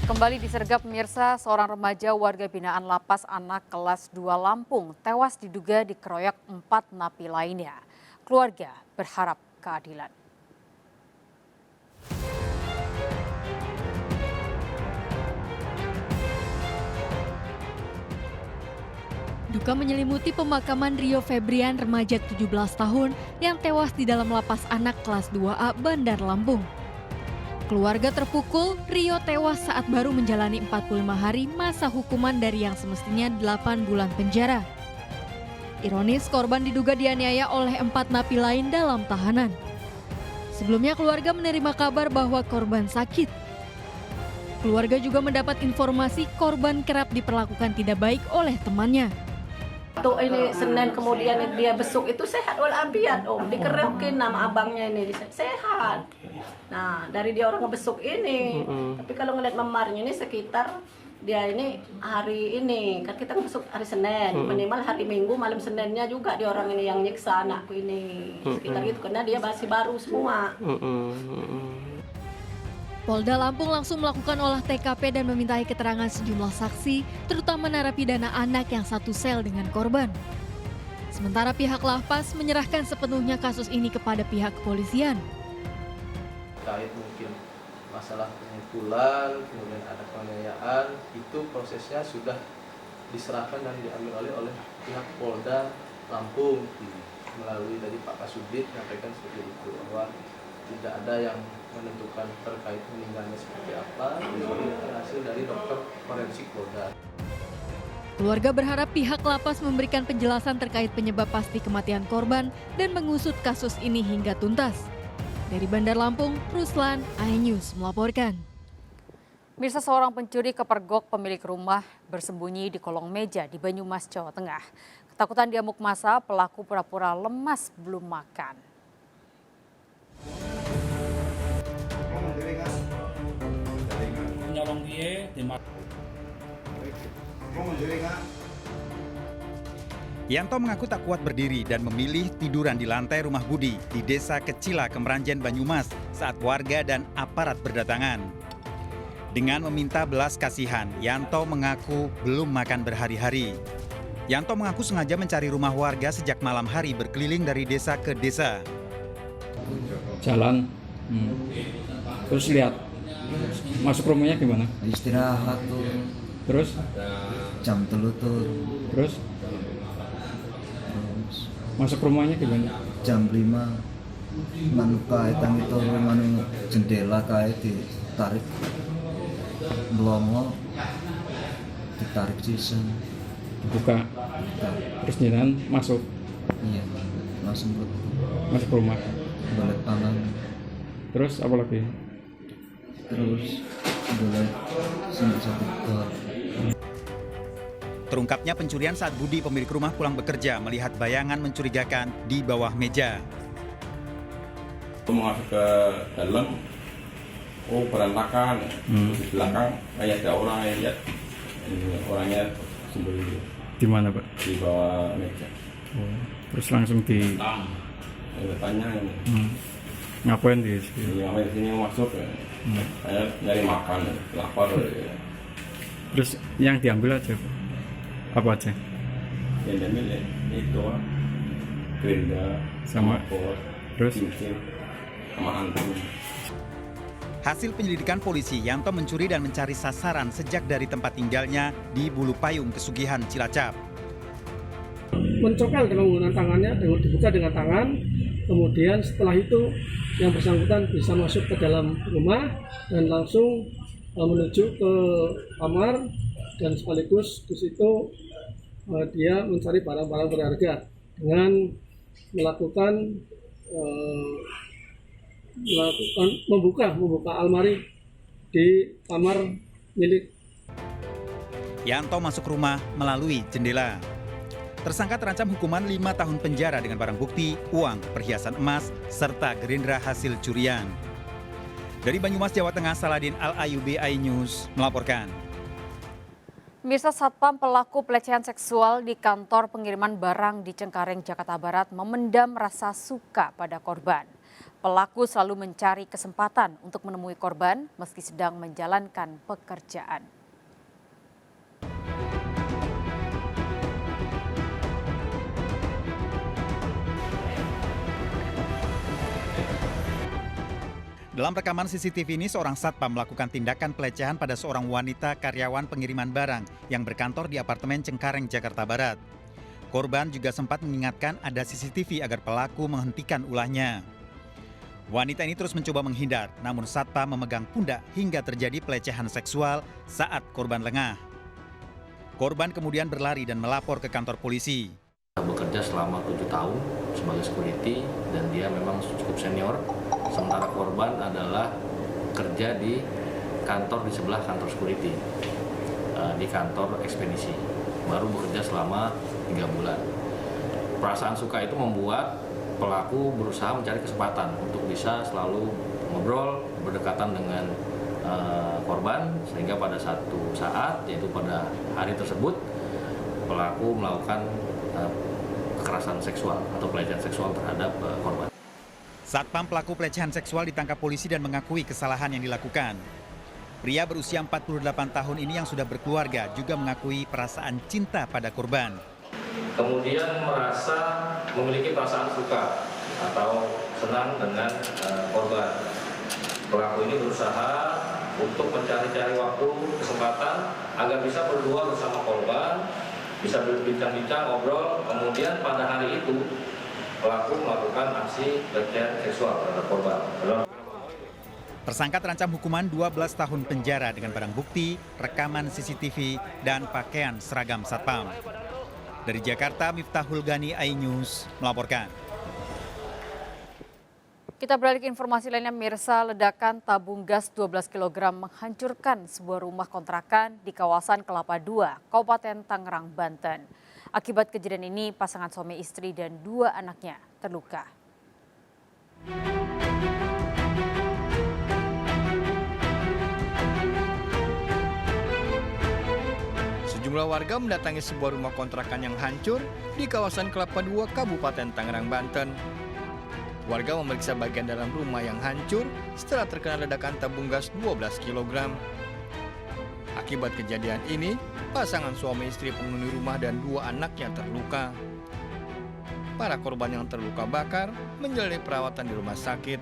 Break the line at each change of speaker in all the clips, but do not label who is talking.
Kembali disergap pemirsa, seorang remaja warga binaan Lapas Anak kelas 2 Lampung tewas diduga dikeroyok 4 napi lainnya. Keluarga berharap keadilan.
Duka menyelimuti pemakaman Rio Febrian, remaja 17 tahun yang tewas di dalam Lapas Anak kelas 2A Bandar Lampung. Keluarga terpukul, Rio tewas saat baru menjalani 45 hari masa hukuman dari yang semestinya 8 bulan penjara. Ironis, korban diduga dianiaya oleh 4 napi lain dalam tahanan. Sebelumnya keluarga menerima kabar bahwa korban sakit. Keluarga juga mendapat informasi korban kerap diperlakukan tidak baik oleh temannya.
Tuh ini Senin kemudian dia besuk itu sehat walafiat dikerokin nama abangnya ini sehat. Nah dari dia orang ngebesuk ini, tapi kalau ngeliat memarnya ini sekitar dia ini hari ini kan kita ngebesuk hari Senin, minimal hari Minggu malam Seninnya juga dia orang ini yang nyiksa anakku ini sekitar gitu karena dia masih baru semua.
Polda Lampung langsung melakukan olah TKP dan memintai keterangan sejumlah saksi, terutama narapidana anak yang satu sel dengan korban. Sementara pihak Lapas menyerahkan sepenuhnya kasus ini kepada pihak kepolisian.
Terkait mungkin masalah pengumpulan, kemudian ada penganiayaan, itu prosesnya sudah diserahkan dan diambil oleh pihak Polda Lampung melalui dari Pak Kasubdit menyampaikan seperti itu bahwa tidak ada yang menentukan terkait meninggalnya seperti apa, ini hasil dari dokter forensik Polda.
Keluarga berharap pihak Lapas memberikan penjelasan terkait penyebab pasti kematian korban dan mengusut kasus ini hingga tuntas. Dari Bandar Lampung, Ruslan, iNews melaporkan.
Mirsa, seorang pencuri kepergok pemilik rumah bersembunyi di kolong meja di Banyumas, Jawa Tengah. Ketakutan diamuk massa, pelaku pura-pura lemas belum makan.
Yanto mengaku tak kuat berdiri dan memilih tiduran di lantai rumah Budi di Desa Kecila, Kemeranjen, Banyumas saat warga dan aparat berdatangan. Dengan meminta belas kasihan, Yanto mengaku belum makan berhari-hari. Yanto mengaku sengaja mencari rumah warga sejak malam hari berkeliling dari desa ke desa.
Jalan, terus lihat masuk rumahnya gimana?
Istirahat tuh,
Terus
jam telutur,
terus masuk rumahnya gimana?
jam 5 manu kaitan itu manu jendela kait ditarik melongo ditarik season
Buka, terus jalan masuk
iya langsung
masuk rumah.
boleh tangan
Terus apa lagi?
terus boleh sampai satu dor.
Terungkapnya pencurian saat Budi pemilik rumah pulang bekerja melihat bayangan mencurigakan di bawah meja.
Masuk ke dalam, berantakan. Di belakang kayak ada orang, lihat orangnya sembunyi
Di mana, Pak?
di bawah meja.
Terus langsung di
Tanya,
ngapain di sini?
ngapain di sini masuk? Saya nyari makan, lapar.
Terus yang diambil aja, Pak? Apa aja?
Yang diambil itu, gerinda,
Sama.
pot,
Terus
cincin, sama anting.
Hasil penyelidikan polisi, Yanto mencuri dan mencari sasaran sejak dari tempat tinggalnya di Bulu Payung, Kesugihan, Cilacap.
Mencokal dengan menggunakan tangannya, dibuka dengan tangan, kemudian setelah itu yang bersangkutan bisa masuk ke dalam rumah dan langsung menuju ke kamar dan sekaligus di situ dia mencari barang-barang berharga dengan melakukan membuka almari di kamar milik.
Yanto masuk rumah melalui jendela. Tersangka terancam hukuman 5 tahun penjara dengan barang bukti, uang, perhiasan emas, serta gerindra hasil curian. Dari Banyumas, Jawa Tengah, Saladin Al-Ayubi, iNews melaporkan.
Mirsa, satpam pelaku pelecehan seksual di kantor pengiriman barang di Cengkareng, Jakarta Barat memendam rasa suka pada korban. Pelaku selalu mencari kesempatan untuk menemui korban meski sedang menjalankan pekerjaan.
Dalam rekaman CCTV ini, seorang satpam melakukan tindakan pelecehan pada seorang wanita karyawan pengiriman barang yang berkantor di apartemen Cengkareng, Jakarta Barat. Korban juga sempat mengingatkan ada CCTV agar pelaku menghentikan ulahnya. Wanita ini terus mencoba menghindar, namun satpam memegang pundak hingga terjadi pelecehan seksual saat korban lengah. Korban kemudian berlari dan melapor ke kantor polisi.
Bekerja selama 7 tahun sebagai security dan dia memang cukup senior. Sementara korban adalah kerja di kantor di sebelah kantor security, di kantor ekspedisi. Baru bekerja selama 3 bulan. Perasaan suka itu membuat pelaku berusaha mencari kesempatan untuk bisa selalu ngobrol, berdekatan dengan korban, sehingga pada satu saat, yaitu pada hari tersebut, pelaku melakukan kekerasan seksual atau pelecehan seksual terhadap korban.
Satpam pelaku pelecehan seksual ditangkap polisi dan mengakui kesalahan yang dilakukan. Pria berusia 48 tahun ini yang sudah berkeluarga juga mengakui perasaan cinta pada korban.
Kemudian merasa memiliki perasaan suka atau senang dengan korban. Pelaku ini berusaha untuk mencari-cari waktu, kesempatan agar bisa berdua bersama korban, bisa berbincang-bincang, ngobrol. Kemudian pada hari itu pelaku melakukan aksi pelecehan seksual terhadap korban.
Tersangka terancam hukuman 12 tahun penjara dengan barang bukti, rekaman CCTV, dan pakaian seragam satpam. Dari Jakarta, Miftahul Gani, iNews melaporkan.
Kita beralih ke informasi lainnya, Mirsa. Ledakan tabung gas 12 kg menghancurkan sebuah rumah kontrakan di kawasan Kelapa II, Kabupaten Tangerang, Banten. Akibat kejadian ini, pasangan suami istri dan 2 anaknya terluka.
Sejumlah warga mendatangi sebuah rumah kontrakan yang hancur di kawasan Kelapa II, Kabupaten Tangerang, Banten. Warga memeriksa bagian dalam rumah yang hancur setelah terkena ledakan tabung gas 12 kg. Akibat kejadian ini, pasangan suami istri penghuni rumah dan 2 anaknya terluka. Para korban yang terluka bakar menjalani perawatan di rumah sakit.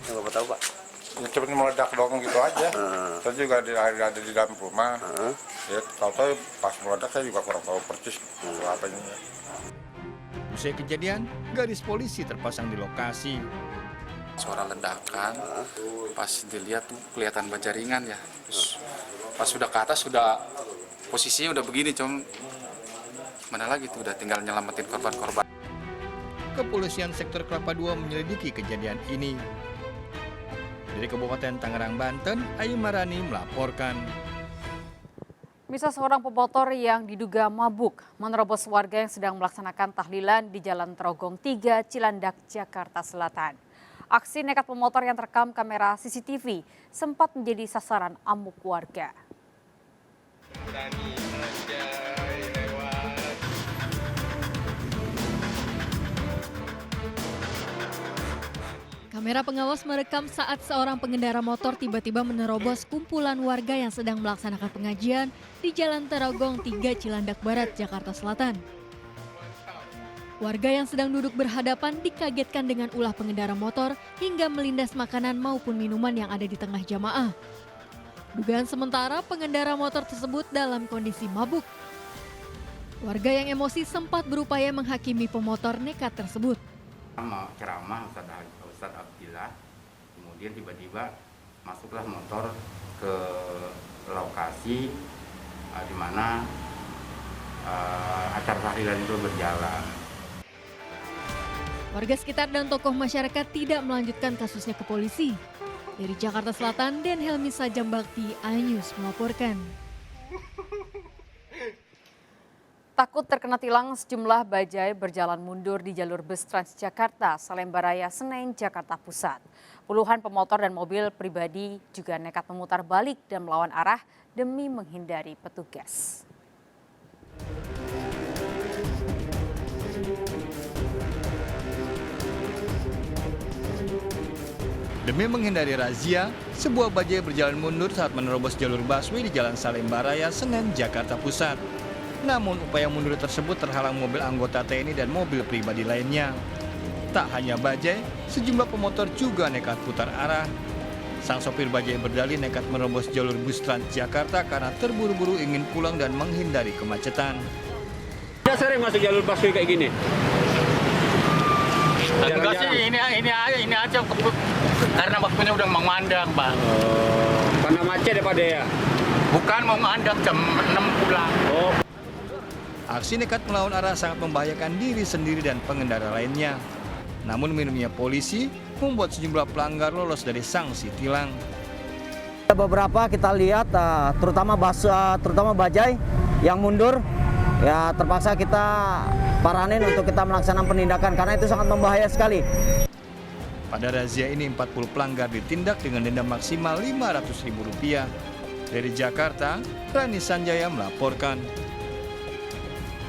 Yang Bapak tahu, Pak?
Ya, cuma meledak doang gitu aja. Saya juga ada di dalam rumah. Ya, tahu-tahu pas meledak saya juga kurang tahu persis apa ini.
Usai kejadian, garis polisi terpasang di lokasi.
Suara ledakan, pas dilihat tuh kelihatan baja ringan ya. Terus pas sudah ke atas, sudah posisinya udah begini, cuma mana lagi tuh, udah tinggal nyelamatin korban-korban.
Kepolisian sektor Kelapa II menyelidiki kejadian ini. Dari Kabupaten Tangerang, Banten, Ayu Marani melaporkan.
Misa seorang pemotor yang diduga mabuk menerobos warga yang sedang melaksanakan tahlilan di Jalan Trogong 3, Cilandak, Jakarta Selatan. Aksi nekat pemotor yang terekam kamera CCTV sempat menjadi sasaran amuk warga.
Kamera pengawas merekam saat seorang pengendara motor tiba-tiba menerobos kumpulan warga yang sedang melaksanakan pengajian di Jalan Trogong 3, Cilandak Barat, Jakarta Selatan. Warga yang sedang duduk berhadapan dikagetkan dengan ulah pengendara motor hingga melindas makanan maupun minuman yang ada di tengah jamaah. Dugaan sementara pengendara motor tersebut dalam kondisi mabuk. Warga yang emosi sempat berupaya menghakimi pemotor nekat tersebut.
Ceramah Ustadz Abdillah, kemudian tiba-tiba masuklah motor ke lokasi di mana acara tahlilan itu berjalan.
Warga sekitar dan tokoh masyarakat tidak melanjutkan kasusnya ke polisi. Dari Jakarta Selatan, Den Helmi Sajambakti, iNews melaporkan.
Takut terkena tilang, sejumlah bajai berjalan mundur di jalur bus Transjakarta, Salemba Raya, Senen, Jakarta Pusat. Puluhan pemotor dan mobil pribadi juga nekat memutar balik dan melawan arah demi menghindari petugas.
Demi menghindari razia, sebuah bajai berjalan mundur saat menerobos jalur busway di Jalan Salemba Raya, Senen, Jakarta Pusat. Namun upaya mundur tersebut terhalang mobil anggota TNI dan mobil pribadi lainnya. Tak hanya bajai, sejumlah pemotor juga nekat putar arah. Sang sopir bajai berdalih nekat menerobos jalur bus Transjakarta karena terburu-buru ingin pulang dan menghindari kemacetan.
Dia sering masuk jalur busway kayak gini.
Enggak sih, ini aja karena waktunya udah memandang, Pak.
Karena macet ya Pak ya?
Bukan mau mandang jam 6 pulang.
Aksi nekat melawan arah sangat membahayakan diri sendiri dan pengendara lainnya. Namun minimnya polisi membuat sejumlah pelanggar lolos dari sanksi tilang.
Beberapa kita lihat, terutama bajai yang mundur, ya terpaksa kita paranin untuk kita melaksanakan penindakan karena itu sangat membahaya sekali.
Pada razia ini 40 pelanggar ditindak dengan denda maksimal Rp500.000. Dari Jakarta, Rani Sanjaya melaporkan.